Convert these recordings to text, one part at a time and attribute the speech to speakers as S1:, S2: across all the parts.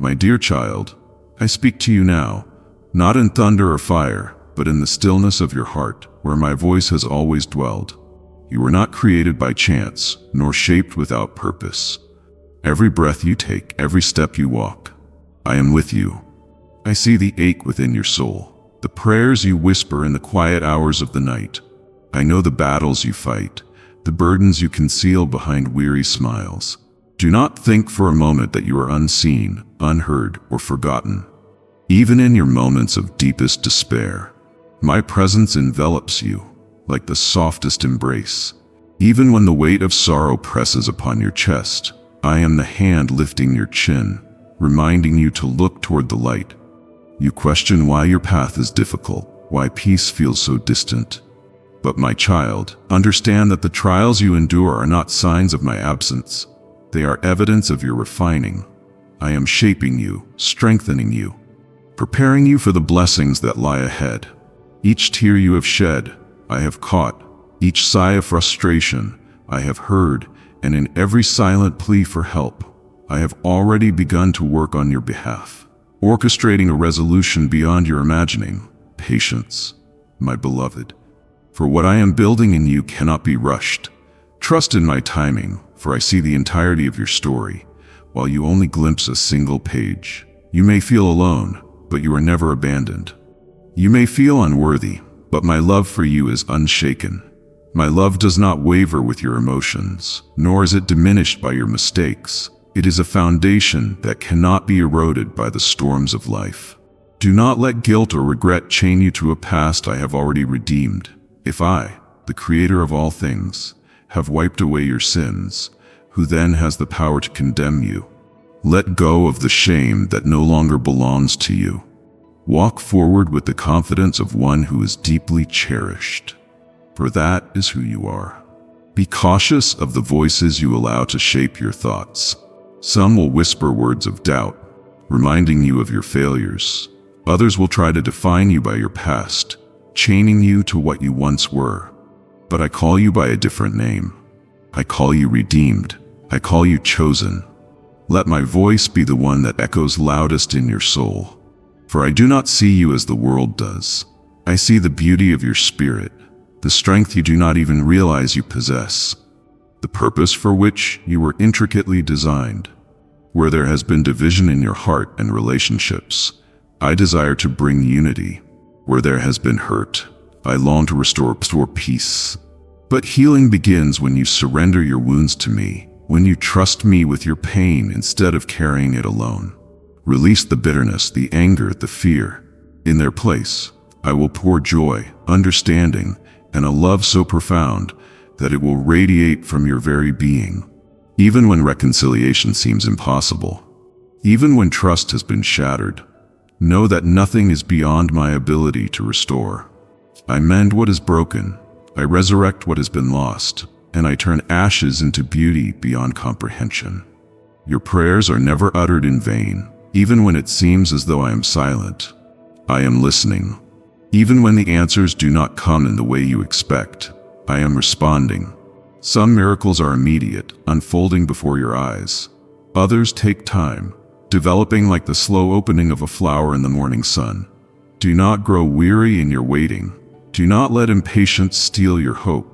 S1: My dear child, I speak to you now, not in thunder or fire, but in the stillness of your heart, where my voice has always dwelled. You were not created by chance, nor shaped without purpose. Every breath you take, every step you walk, I am with you. I see the ache within your soul, the prayers you whisper in the quiet hours of the night. I know the battles you fight, the burdens you conceal behind weary smiles. Do not think for a moment that you are unseen, unheard, or forgotten. Even in your moments of deepest despair, my presence envelops you like the softest embrace. Even when the weight of sorrow presses upon your chest, I am the hand lifting your chin, reminding you to look toward the light. You question why your path is difficult, why peace feels so distant. But my child, understand that the trials you endure are not signs of my absence. They are evidence of your refining. I am shaping you, strengthening you, preparing you for the blessings that lie ahead. Each tear you have shed, I have caught. Each sigh of frustration, I have heard, and in every silent plea for help, I have already begun to work on your behalf, orchestrating a resolution beyond your imagining. Patience, my beloved, for what I am building in you cannot be rushed. Trust in my timing, for I see the entirety of your story, while you only glimpse a single page. You may feel alone, but you are never abandoned. You may feel unworthy, but my love for you is unshaken. My love does not waver with your emotions, nor is it diminished by your mistakes. It is a foundation that cannot be eroded by the storms of life. Do not let guilt or regret chain you to a past I have already redeemed. If I, the creator of all things, have wiped away your sins, who then has the power to condemn you? Let go of the shame that no longer belongs to you. Walk forward with the confidence of one who is deeply cherished, for that is who you are. Be cautious of the voices you allow to shape your thoughts. Some will whisper words of doubt, reminding you of your failures. Others will try to define you by your past, chaining you to what you once were. But I call you by a different name. I call you redeemed. I call you chosen. Let my voice be the one that echoes loudest in your soul. For I do not see you as the world does. I see the beauty of your spirit, the strength you do not even realize you possess, the purpose for which you were intricately designed. Where there has been division in your heart and relationships, I desire to bring unity. Where there has been hurt, I long to restore peace. But healing begins when you surrender your wounds to me, when you trust me with your pain instead of carrying it alone. Release the bitterness, the anger, the fear. In their place, I will pour joy, understanding, and a love so profound that it will radiate from your very being. Even when reconciliation seems impossible, even when trust has been shattered, know that nothing is beyond my ability to restore. I mend what is broken, I resurrect what has been lost, and I turn ashes into beauty beyond comprehension. Your prayers are never uttered in vain. Even when it seems as though I am silent, I am listening. Even when the answers do not come in the way you expect, I am responding. Some miracles are immediate, unfolding before your eyes. Others take time, developing like the slow opening of a flower in the morning sun. Do not grow weary in your waiting. Do not let impatience steal your hope.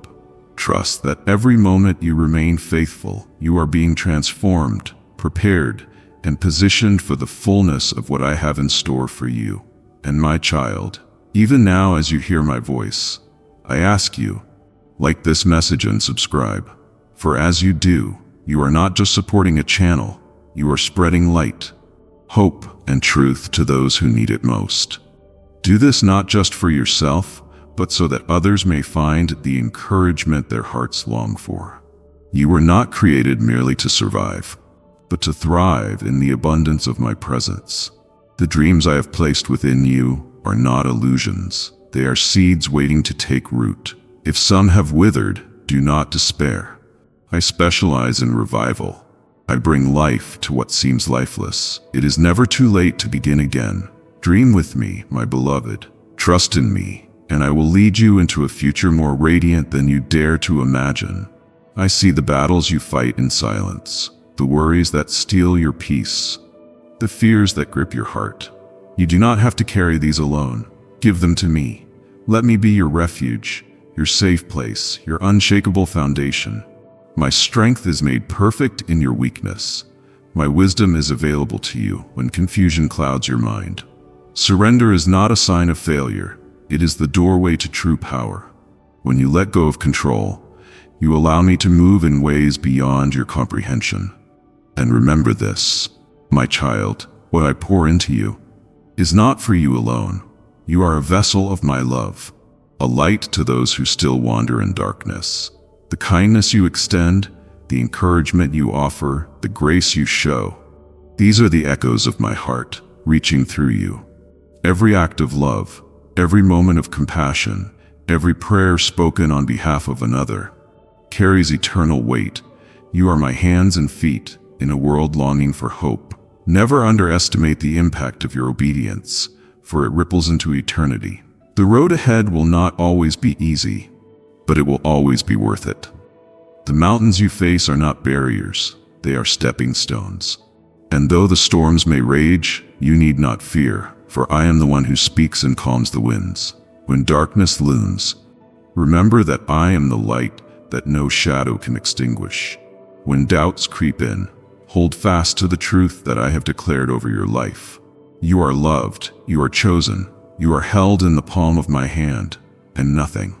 S1: Trust that every moment you remain faithful, you are being transformed, prepared, and positioned for the fullness of what I have in store for you. And my child, even now as you hear my voice, I ask you, like this message and subscribe. For as you do, you are not just supporting a channel, you are spreading light, hope, and truth to those who need it most. Do this not just for yourself, but so that others may find the encouragement their hearts long for. You were not created merely to survive, but to thrive in the abundance of my presence. The dreams I have placed within you are not illusions. They are seeds waiting to take root. If some have withered, do not despair. I specialize in revival. I bring life to what seems lifeless. It is never too late to begin again. Dream with me, my beloved. Trust in me, and I will lead you into a future more radiant than you dare to imagine. I see the battles you fight in silence, the worries that steal your peace, the fears that grip your heart. You do not have to carry these alone. Give them to me. Let me be your refuge, your safe place, your unshakable foundation. My strength is made perfect in your weakness. My wisdom is available to you when confusion clouds your mind. Surrender is not a sign of failure. It is the doorway to true power. When you let go of control, you allow me to move in ways beyond your comprehension. And remember this, my child, what I pour into you is not for you alone. You are a vessel of my love, a light to those who still wander in darkness. The kindness you extend, the encouragement you offer, the grace you show, these are the echoes of my heart, reaching through you. Every act of love, every moment of compassion, every prayer spoken on behalf of another, carries eternal weight. You are my hands and feet in a world longing for hope. Never underestimate the impact of your obedience, for it ripples into eternity. The road ahead will not always be easy, but it will always be worth it. The mountains you face are not barriers, they are stepping stones. And though the storms may rage, you need not fear, for I am the one who speaks and calms the winds. When darkness looms, remember that I am the light that no shadow can extinguish. When doubts creep in, hold fast to the truth that I have declared over your life. You are loved, you are chosen, you are held in the palm of my hand, and nothing,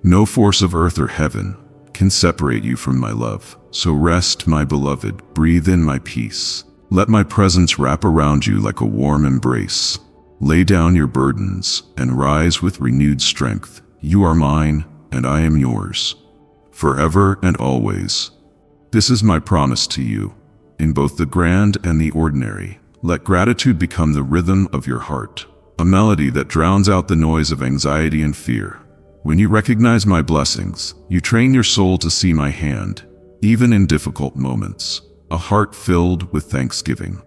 S1: no force of earth or heaven, can separate you from my love. So rest, my beloved, breathe in my peace. Let my presence wrap around you like a warm embrace. Lay down your burdens and rise with renewed strength. You are mine, and I am yours, forever and always. This is my promise to you. In both the grand and the ordinary, let gratitude become the rhythm of your heart, a melody that drowns out the noise of anxiety and fear. When you recognize my blessings, you train your soul to see my hand, even in difficult moments. A heart filled with thanksgiving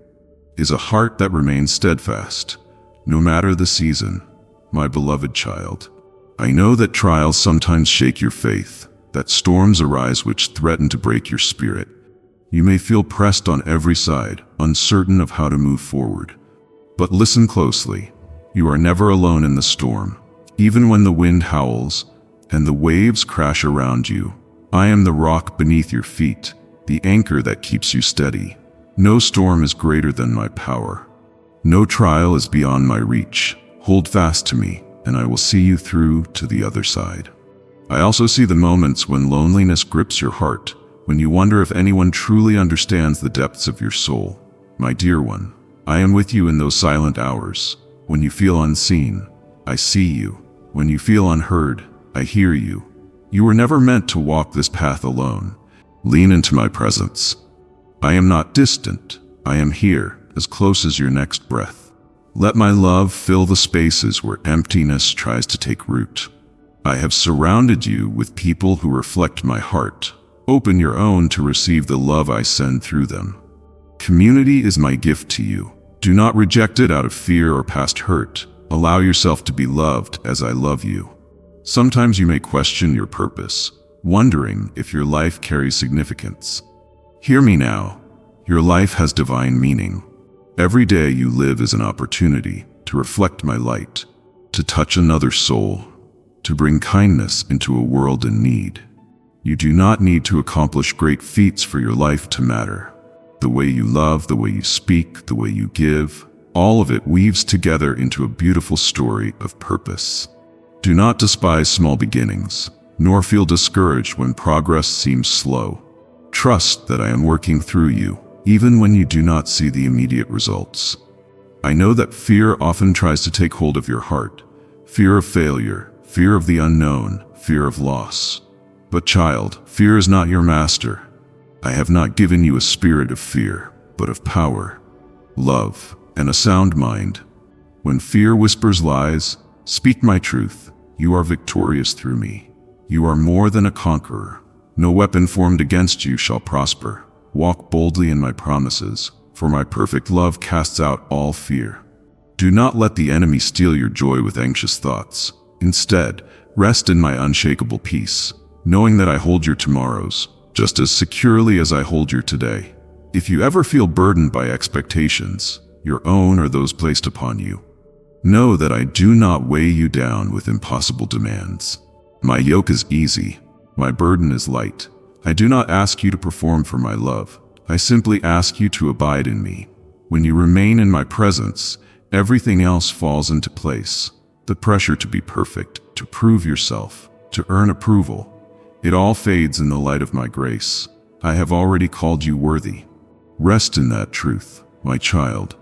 S1: is a heart that remains steadfast, no matter the season. My beloved child, I know that trials sometimes shake your faith, that storms arise which threaten to break your spirit. You may feel pressed on every side, uncertain of how to move forward. But listen closely. You are never alone in the storm. Even when the wind howls and the waves crash around you, I am the rock beneath your feet, the anchor that keeps you steady. No storm is greater than my power. No trial is beyond my reach. Hold fast to me, and I will see you through to the other side. I also see the moments when loneliness grips your heart, when you wonder if anyone truly understands the depths of your soul. My dear one, I am with you in those silent hours. When you feel unseen, I see you. When you feel unheard, I hear you. You were never meant to walk this path alone. Lean into my presence. I am not distant. I am here, as close as your next breath. Let my love fill the spaces where emptiness tries to take root. I have surrounded you with people who reflect my heart. Open your own to receive the love I send through them. Community is my gift to you. Do not reject it out of fear or past hurt. Allow yourself to be loved as I love you. Sometimes you may question your purpose, wondering if your life carries significance. Hear me now. Your life has divine meaning. Every day you live is an opportunity to reflect my light, to touch another soul, to bring kindness into a world in need. You do not need to accomplish great feats for your life to matter. The way you love, the way you speak, the way you give, all of it weaves together into a beautiful story of purpose. Do not despise small beginnings, nor feel discouraged when progress seems slow. Trust that I am working through you, even when you do not see the immediate results. I know that fear often tries to take hold of your heart. Fear of failure, fear of the unknown, fear of loss. But child, fear is not your master. I have not given you a spirit of fear, but of power, love, and a sound mind. When fear whispers lies, speak my truth. You are victorious through me. You are more than a conqueror. No weapon formed against you shall prosper. Walk boldly in my promises, for my perfect love casts out all fear. Do not let the enemy steal your joy with anxious thoughts. Instead, rest in my unshakable peace, knowing that I hold your tomorrows just as securely as I hold your today. If you ever feel burdened by expectations, your own or those placed upon you. Know that I do not weigh you down with impossible demands. My yoke is easy, my burden is light. I do not ask you to perform for my love. I simply ask you to abide in me. When you remain in my presence, everything else falls into place. The pressure to be perfect, to prove yourself, to earn approval, it all fades in the light of my grace. I have already called you worthy. Rest in that truth, my child.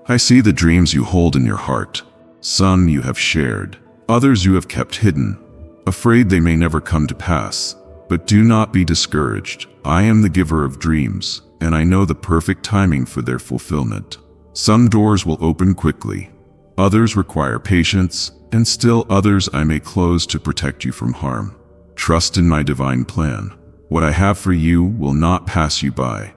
S1: I see the dreams you hold in your heart. Some you have shared, others you have kept hidden, afraid they may never come to pass. But do not be discouraged. I am the giver of dreams, and I know the perfect timing for their fulfillment. Some doors will open quickly, others require patience, and still others I may close to protect you from harm. Trust in my divine plan. What I have for you will not pass you by.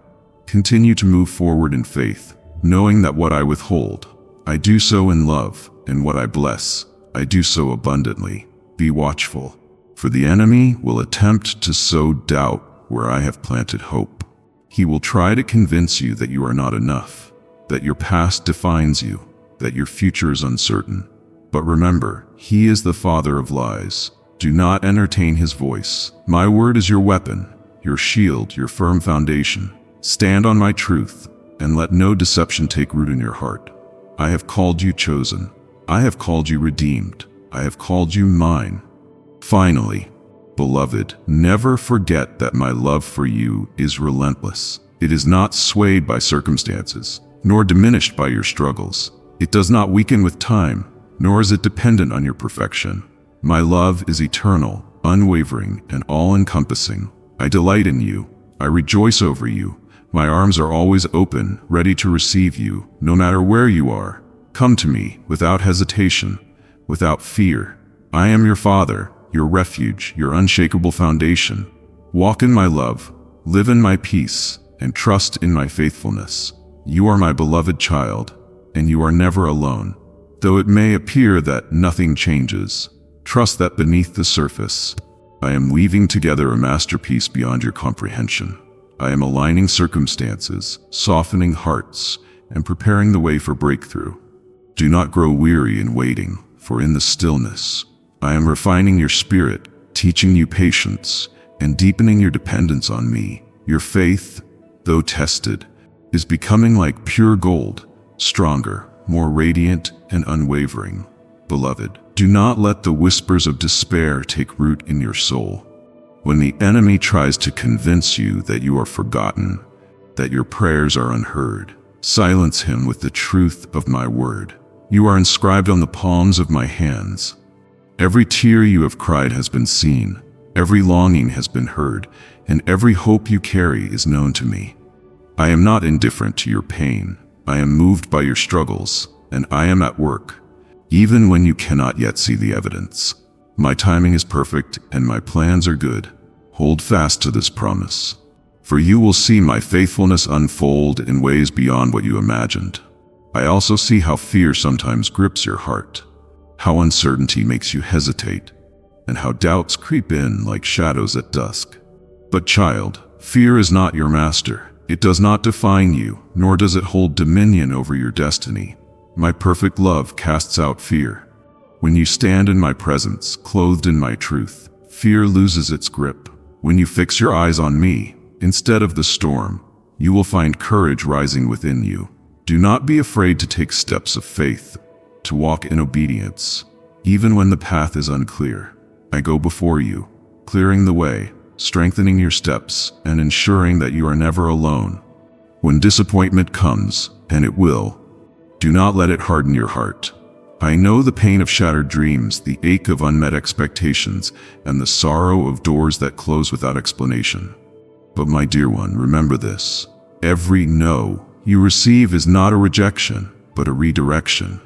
S1: Continue to move forward in faith, knowing that what I withhold, I do so in love, and what I bless, I do so abundantly. Be watchful, for the enemy will attempt to sow doubt where I have planted hope. He will try to convince you that you are not enough, that your past defines you, that your future is uncertain. But remember, he is the father of lies. Do not entertain his voice. My word is your weapon, your shield, your firm foundation. Stand on my truth, and let no deception take root in your heart. I have called you chosen. I have called you redeemed. I have called you mine. Finally, beloved, never forget that my love for you is relentless. It is not swayed by circumstances, nor diminished by your struggles. It does not weaken with time, nor is it dependent on your perfection. My love is eternal, unwavering, and all-encompassing. I delight in you. I rejoice over you. My arms are always open, ready to receive you, no matter where you are. Come to me without hesitation, without fear. I am your Father, your refuge, your unshakable foundation. Walk in my love, live in my peace, and trust in my faithfulness. You are my beloved child, and you are never alone. Though it may appear that nothing changes, trust that beneath the surface, I am weaving together a masterpiece beyond your comprehension. I am aligning circumstances, softening hearts, and preparing the way for breakthrough. Do not grow weary in waiting, for in the stillness, I am refining your spirit, teaching you patience, and deepening your dependence on me. Your faith, though tested, is becoming like pure gold, stronger, more radiant, and unwavering. Beloved, do not let the whispers of despair take root in your soul. When the enemy tries to convince you that you are forgotten, that your prayers are unheard, silence him with the truth of my word. You are inscribed on the palms of my hands. Every tear you have cried has been seen, every longing has been heard, and every hope you carry is known to me. I am not indifferent to your pain. I am moved by your struggles, and I am at work, even when you cannot yet see the evidence. My timing is perfect, and my plans are good. Hold fast to this promise, for you will see my faithfulness unfold in ways beyond what you imagined. I also see how fear sometimes grips your heart, how uncertainty makes you hesitate, and how doubts creep in like shadows at dusk. But child, fear is not your master. It does not define you, nor does it hold dominion over your destiny. My perfect love casts out fear. When you stand in my presence, clothed in my truth, fear loses its grip. When you fix your eyes on me, instead of the storm, you will find courage rising within you. Do not be afraid to take steps of faith, to walk in obedience, even when the path is unclear. I go before you, clearing the way, strengthening your steps, and ensuring that you are never alone. When disappointment comes, and it will, do not let it harden your heart. I know the pain of shattered dreams, the ache of unmet expectations, and the sorrow of doors that close without explanation. But my dear one, remember this. Every no you receive is not a rejection, but a redirection.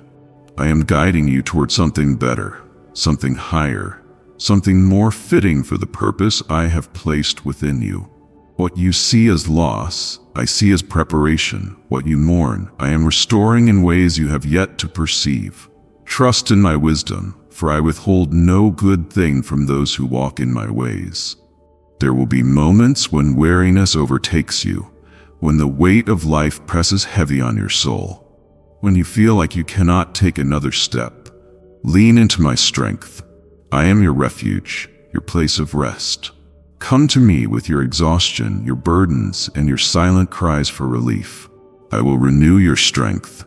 S1: I am guiding you toward something better, something higher, something more fitting for the purpose I have placed within you. What you see as loss, I see as preparation. What you mourn, I am restoring in ways you have yet to perceive. Trust in my wisdom, for I withhold no good thing from those who walk in my ways. There will be moments when weariness overtakes you, when the weight of life presses heavy on your soul. When you feel like you cannot take another step, lean into my strength. I am your refuge, your place of rest. Come to me with your exhaustion, your burdens, and your silent cries for relief. I will renew your strength.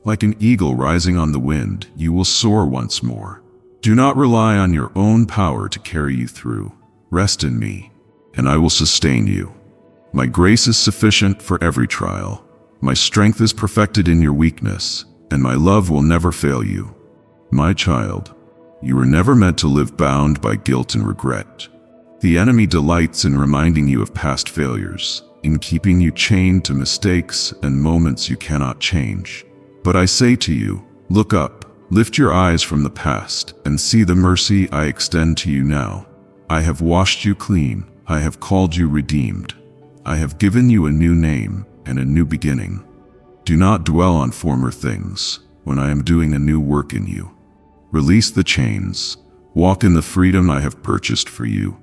S1: Like an eagle rising on the wind, you will soar once more. Do not rely on your own power to carry you through. Rest in me, and I will sustain you. My grace is sufficient for every trial. My strength is perfected in your weakness, and my love will never fail you. My child, you were never meant to live bound by guilt and regret. The enemy delights in reminding you of past failures, in keeping you chained to mistakes and moments you cannot change. But I say to you, look up, lift your eyes from the past, and see the mercy I extend to you now. I have washed you clean. I have called you redeemed. I have given you a new name and a new beginning. Do not dwell on former things when I am doing a new work in you. Release the chains, walk in the freedom I have purchased for you,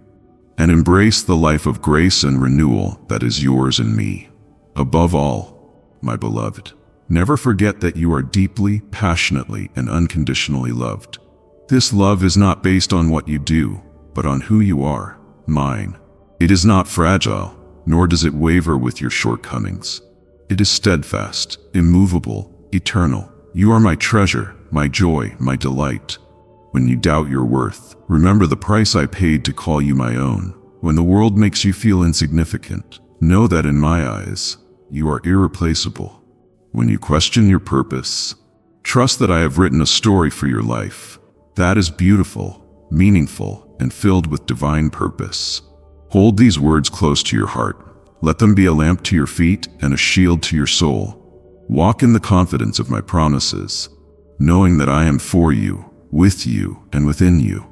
S1: and embrace the life of grace and renewal that is yours in me. Above all, my beloved, never forget that you are deeply, passionately, and unconditionally loved. This love is not based on what you do, but on who you are, mine. It is not fragile, nor does it waver with your shortcomings. It is steadfast, immovable, eternal. You are my treasure, my joy, my delight. When you doubt your worth, remember the price I paid to call you my own. When the world makes you feel insignificant, know that in my eyes, you are irreplaceable. When you question your purpose, trust that I have written a story for your life. That is beautiful, meaningful, and filled with divine purpose. Hold these words close to your heart. Let them be a lamp to your feet and a shield to your soul. Walk in the confidence of my promises, knowing that I am for you, with you, and within you.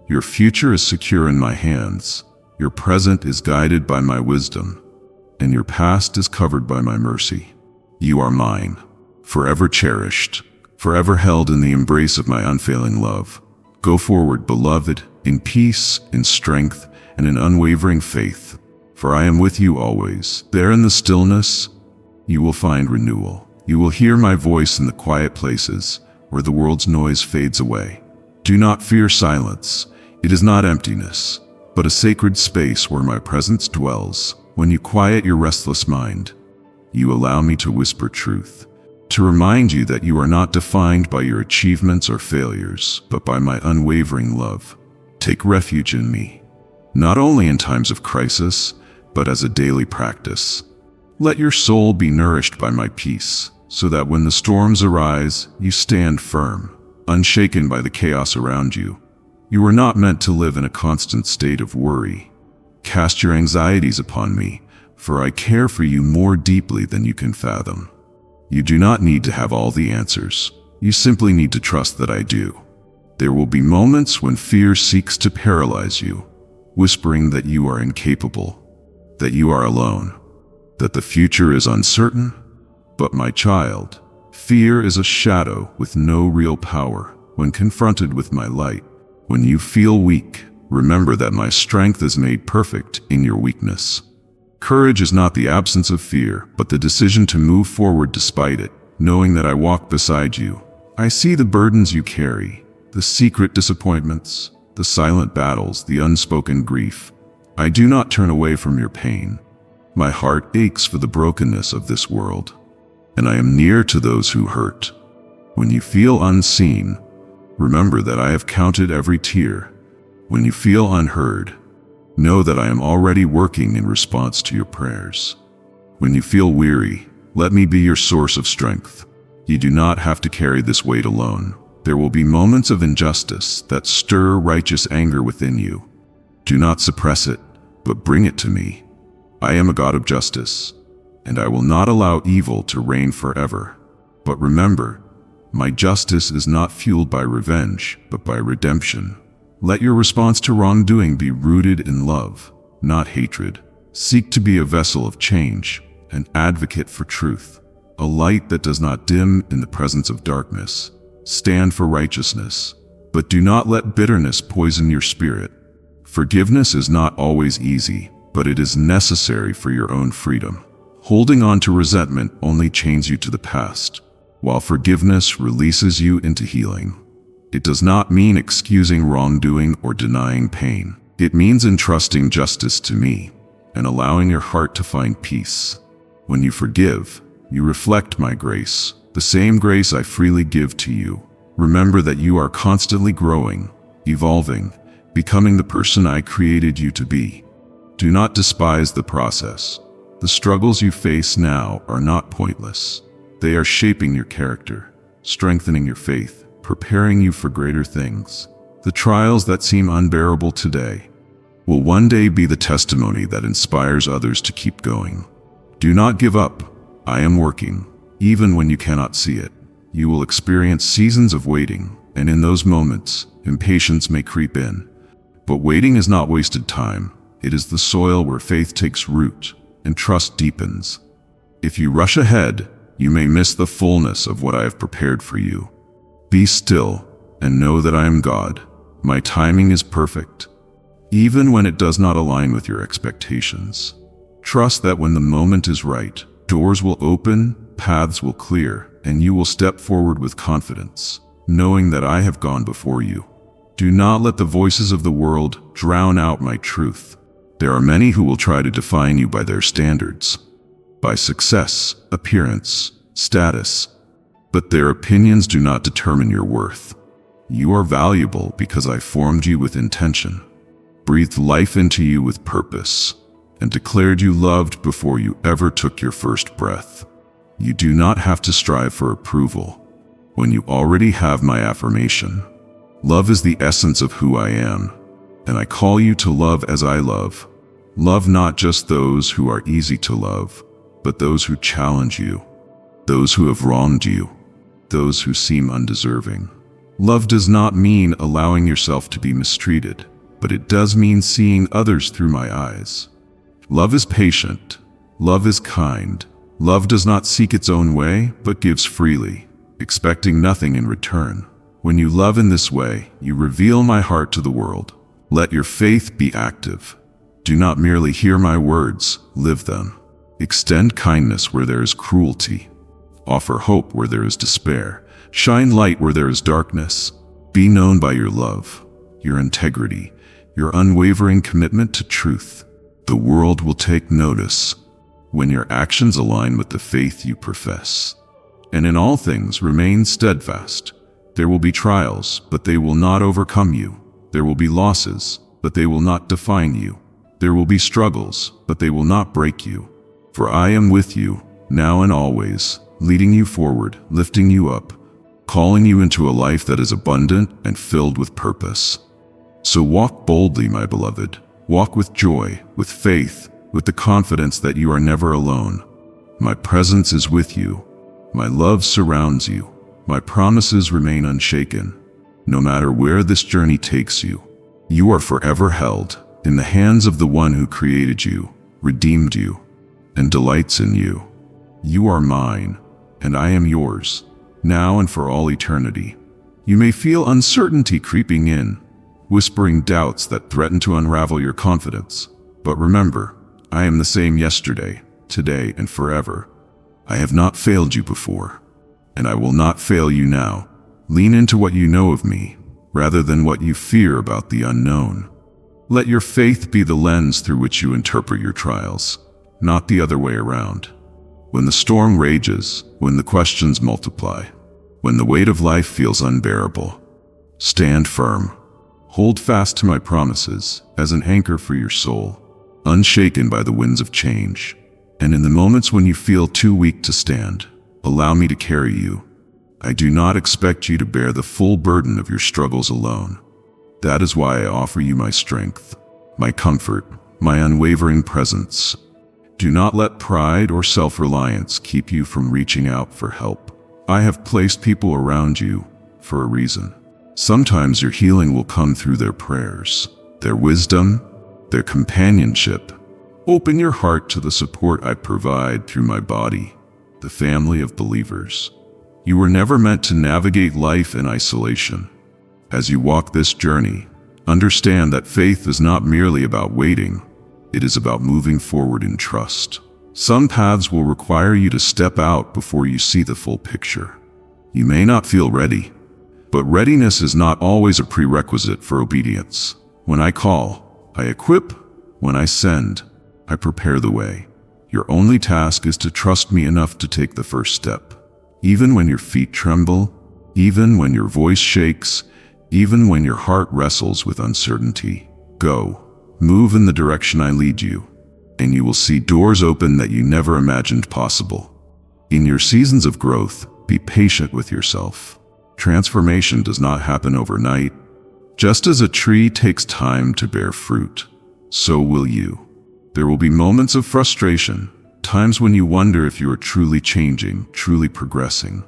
S1: Your future is secure in my hands. Your present is guided by my wisdom, and your past is covered by my mercy. You are mine, forever cherished, forever held in the embrace of my unfailing love. Go forward, beloved, in peace, in strength, and in unwavering faith. For I am with you always. There in the stillness, you will find renewal. You will hear my voice in the quiet places where the world's noise fades away. Do not fear silence. It is not emptiness, but a sacred space where my presence dwells. When you quiet your restless mind, you allow me to whisper truth, to remind you that you are not defined by your achievements or failures, but by my unwavering love. Take refuge in me, not only in times of crisis, but as a daily practice. Let your soul be nourished by my peace, so that when the storms arise, you stand firm, unshaken by the chaos around you. You are not meant to live in a constant state of worry. Cast your anxieties upon me, for I care for you more deeply than you can fathom. You do not need to have all the answers. You simply need to trust that I do. There will be moments when fear seeks to paralyze you, whispering that you are incapable, that you are alone, that the future is uncertain. But my child, fear is a shadow with no real power when confronted with my light. When you feel weak, remember that my strength is made perfect in your weakness. Courage is not the absence of fear, but the decision to move forward despite it, knowing that I walk beside you. I see the burdens you carry, the secret disappointments, the silent battles, the unspoken grief. I do not turn away from your pain. My heart aches for the brokenness of this world, and I am near to those who hurt. When you feel unseen, remember that I have counted every tear. When you feel unheard, know that I am already working in response to your prayers. When you feel weary, let me be your source of strength. You do not have to carry this weight alone. There will be moments of injustice that stir righteous anger within you. Do not suppress it, but bring it to me. I am a God of justice, and I will not allow evil to reign forever. But remember, my justice is not fueled by revenge, but by redemption. Let your response to wrongdoing be rooted in love, not hatred. Seek to be a vessel of change, an advocate for truth, a light that does not dim in the presence of darkness. Stand for righteousness, but do not let bitterness poison your spirit. Forgiveness is not always easy, but it is necessary for your own freedom. Holding on to resentment only chains you to the past. while forgiveness releases you into healing. It does not mean excusing wrongdoing or denying pain. It means entrusting justice to me and allowing your heart to find peace. When you forgive, you reflect my grace, the same grace I freely give to you. Remember that you are constantly growing, evolving, becoming the person I created you to be. Do not despise the process. The struggles you face now are not pointless. They are shaping your character, strengthening your faith, preparing you for greater things. The trials that seem unbearable today will one day be the testimony that inspires others to keep going. Do not give up. I am working, even when you cannot see it. You will experience seasons of waiting, and in those moments, impatience may creep in. But waiting is not wasted time. It is the soil where faith takes root and trust deepens. If you rush ahead, you may miss the fullness of what I have prepared for you. Be still and know that I am God. My timing is perfect, even when it does not align with your expectations. Trust that when the moment is right, doors will open, paths will clear, and you will step forward with confidence, knowing that I have gone before you. Do not let the voices of the world drown out my truth. There are many who will try to define you by their standards, by success, appearance, status, but their opinions do not determine your worth. You are valuable because I formed you with intention, breathed life into you with purpose, and declared you loved before you ever took your first breath. You do not have to strive for approval when you already have my affirmation. Love is the essence of who I am, and I call you to love as I love. Love not just those who are easy to love, but those who challenge you, those who have wronged you, those who seem undeserving. Love does not mean allowing yourself to be mistreated, but it does mean seeing others through my eyes. Love is patient. Love is kind. Love does not seek its own way, but gives freely, expecting nothing in return. When you love in this way, you reveal my heart to the world. Let your faith be active. Do not merely hear my words, live them. Extend kindness where there is cruelty. Offer hope where there is despair. Shine light where there is darkness. Be known by your love, your integrity, your unwavering commitment to truth. The world will take notice when your actions align with the faith you profess. And in all things remain steadfast. There will be trials, but they will not overcome you. There will be losses, but they will not define you. There will be struggles, but they will not break you. For I am with you, now and always, leading you forward, lifting you up, calling you into a life that is abundant and filled with purpose. So walk boldly, my beloved. Walk with joy, with faith, with the confidence that you are never alone. My presence is with you. My love surrounds you. My promises remain unshaken. No matter where this journey takes you, you are forever held in the hands of the one who created you, redeemed you, and delights in you. You are mine, and I am yours, now and for all eternity. You may feel uncertainty creeping in, whispering doubts that threaten to unravel your confidence. But remember, I am the same yesterday, today, and forever. I have not failed you before, and I will not fail you now. Lean into what you know of me, rather than what you fear about the unknown. Let your faith be the lens through which you interpret your trials, not the other way around. When the storm rages, when the questions multiply, when the weight of life feels unbearable, stand firm. Hold fast to my promises as an anchor for your soul, unshaken by the winds of change. And in the moments when you feel too weak to stand, allow me to carry you. I do not expect you to bear the full burden of your struggles alone. That is why I offer you my strength, my comfort, my unwavering presence. Do not let pride or self-reliance keep you from reaching out for help. I have placed people around you for a reason. Sometimes your healing will come through their prayers, their wisdom, their companionship. Open your heart to the support I provide through my body, the family of believers. You were never meant to navigate life in isolation. As you walk this journey, understand that faith is not merely about waiting. It is about moving forward in trust. Some paths will require you to step out before you see the full picture. You may not feel ready, but readiness is not always a prerequisite for obedience. When I call, I equip. When I send, I prepare the way. Your only task is to trust me enough to take the first step. Even when your feet tremble, even when your voice shakes, even when your heart wrestles with uncertainty, go. Move in the direction I lead you, and you will see doors open that you never imagined possible. In your seasons of growth, be patient with yourself. Transformation does not happen overnight. Just as a tree takes time to bear fruit, so will you. There will be moments of frustration, times when you wonder if you are truly changing, truly progressing.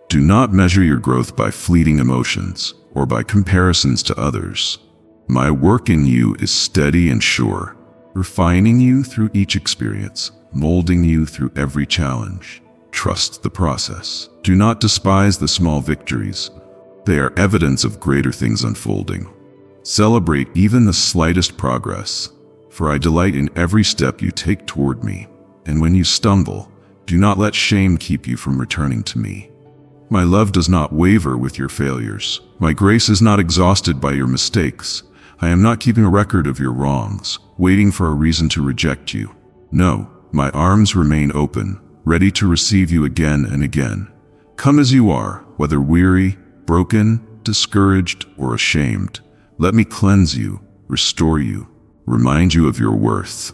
S1: Do not measure your growth by fleeting emotions or by comparisons to others. My work in you is steady and sure, refining you through each experience, molding you through every challenge. Trust the process. Do not despise the small victories. They are evidence of greater things unfolding. Celebrate even the slightest progress, for I delight in every step you take toward me. And when you stumble, do not let shame keep you from returning to me. My love does not waver with your failures. My grace is not exhausted by your mistakes. I am not keeping a record of your wrongs, waiting for a reason to reject you. No, my arms remain open, ready to receive you again and again. Come as you are, whether weary, broken, discouraged, or ashamed. Let me cleanse you, restore you, remind you of your worth.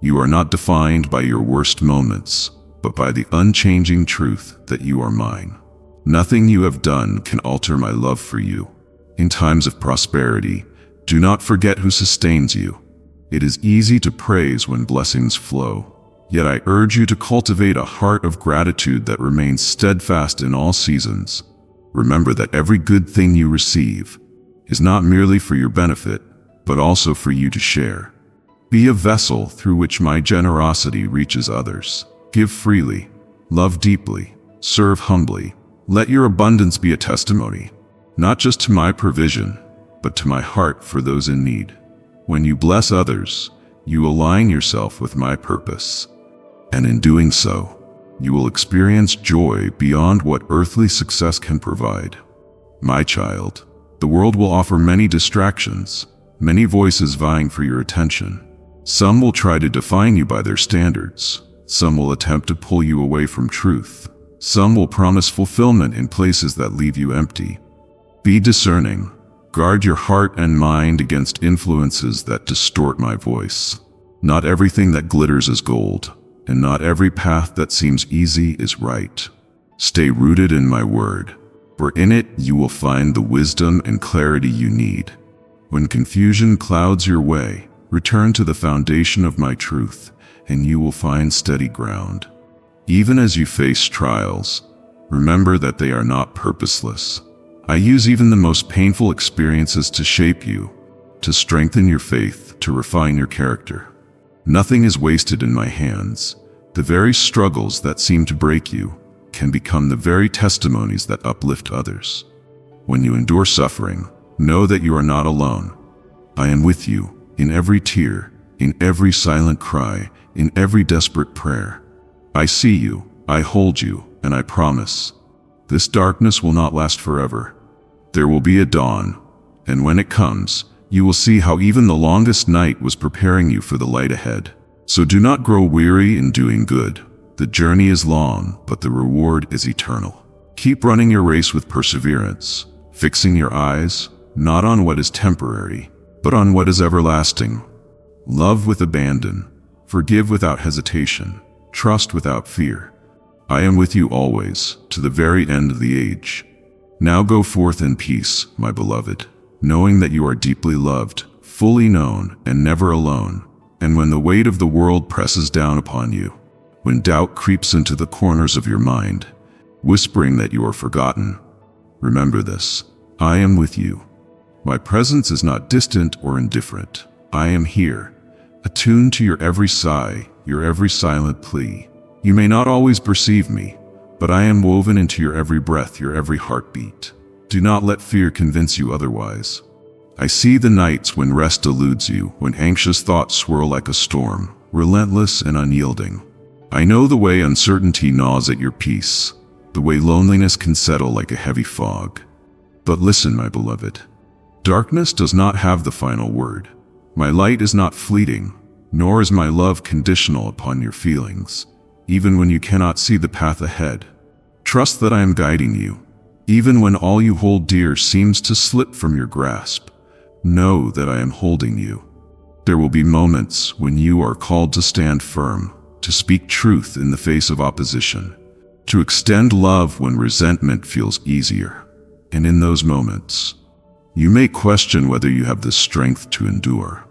S1: You are not defined by your worst moments, but by the unchanging truth that you are mine. Nothing you have done can alter my love for you. In times of prosperity, do not forget who sustains you. It is easy to praise when blessings flow, yet I urge you to cultivate a heart of gratitude that remains steadfast in all seasons. Remember that every good thing you receive is not merely for your benefit, but also for you to share. Be a vessel through which my generosity reaches others. Give freely, love deeply, serve humbly. Let your abundance be a testimony, not just to my provision, but to my heart for those in need. When you bless others, you align yourself with my purpose. And in doing so, you will experience joy beyond what earthly success can provide. My child, the world will offer many distractions, many voices vying for your attention. Some will try to define you by their standards. Some will attempt to pull you away from truth. Some will promise fulfillment in places that leave you empty. Be discerning. Guard your heart and mind against influences that distort my voice. Not everything that glitters is gold, and not every path that seems easy is right. Stay rooted in my word, for in it you will find the wisdom and clarity you need. When confusion clouds your way, return to the foundation of my truth, and you will find steady ground. Even as you face trials, remember that they are not purposeless. I use even the most painful experiences to shape you, to strengthen your faith, to refine your character. Nothing is wasted in my hands. The very struggles that seem to break you can become the very testimonies that uplift others. When you endure suffering, know that you are not alone. I am with you in every tear, in every silent cry, in every desperate prayer. I see you, I hold you, and I promise, this darkness will not last forever. There will be a dawn, and when it comes, you will see how even the longest night was preparing you for the light ahead. So do not grow weary in doing good. The journey is long, but the reward is eternal. Keep running your race with perseverance, fixing your eyes, not on what is temporary, but on what is everlasting. Love with abandon, forgive without hesitation, trust without fear. I am with you always, to the very end of the age. Now go forth in peace, my beloved, knowing that you are deeply loved, fully known, and never alone. And when the weight of the world presses down upon you, when doubt creeps into the corners of your mind, whispering that you are forgotten, remember this: I am with you. My presence is not distant or indifferent. I am here, attuned to your every sigh, your every silent plea. You may not always perceive me, but I am woven into your every breath, your every heartbeat. Do not let fear convince you otherwise. I see the nights when rest eludes you, when anxious thoughts swirl like a storm, relentless and unyielding. I know the way uncertainty gnaws at your peace, the way loneliness can settle like a heavy fog. But listen, my beloved. Darkness does not have the final word. My light is not fleeting, nor is my love conditional upon your feelings, even when you cannot see the path ahead. Trust that I am guiding you, even when all you hold dear seems to slip from your grasp. Know that I am holding you. There will be moments when you are called to stand firm, to speak truth in the face of opposition, to extend love when resentment feels easier. And in those moments, you may question whether you have the strength to endure.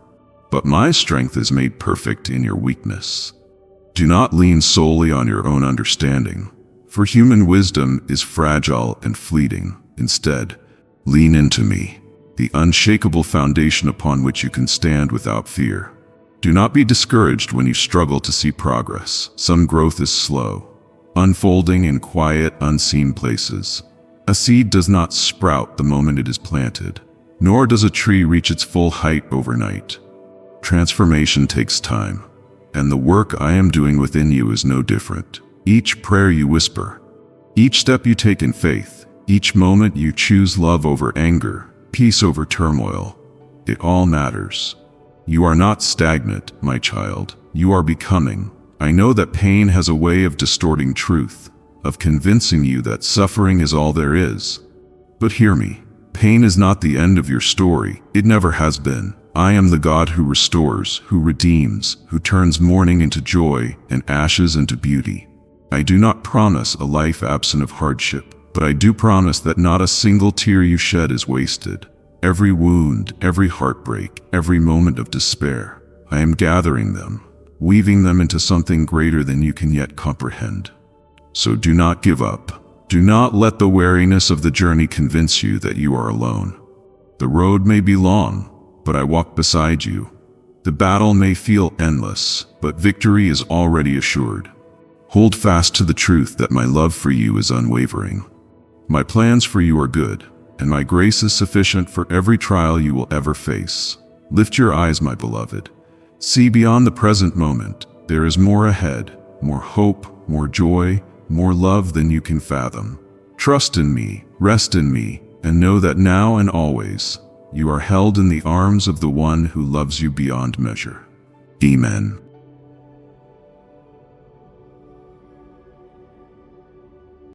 S1: But my strength is made perfect in your weakness. Do not lean solely on your own understanding, for human wisdom is fragile and fleeting. Instead, lean into me, the unshakable foundation upon which you can stand without fear. Do not be discouraged when you struggle to see progress. Some growth is slow, unfolding in quiet, unseen places. A seed does not sprout the moment it is planted, nor does a tree reach its full height overnight. Transformation takes time, and the work I am doing within you is no different. Each prayer you whisper, each step you take in faith, each moment you choose love over anger, peace over turmoil, it all matters. You are not stagnant, my child. You are becoming. I know that pain has a way of distorting truth, of convincing you that suffering is all there is. But hear me, pain is not the end of your story. It never has been. I am the God who restores, who redeems, who turns mourning into joy and ashes into beauty. I do not promise a life absent of hardship, but I do promise that not a single tear you shed is wasted. Every wound, every heartbreak, every moment of despair, I am gathering them, weaving them into something greater than you can yet comprehend. So do not give up. Do not let the weariness of the journey convince you that you are alone. The road may be long, but I walk beside you. The battle may feel endless, but victory is already assured. Hold fast to the truth that my love for you is unwavering. My plans for you are good, and my grace is sufficient for every trial you will ever face. Lift your eyes, my beloved. See beyond the present moment. There is more ahead, more hope, more joy, more love than you can fathom. Trust in me, rest in me, and know that now and always, you are held in the arms of the one who loves you beyond measure. Amen.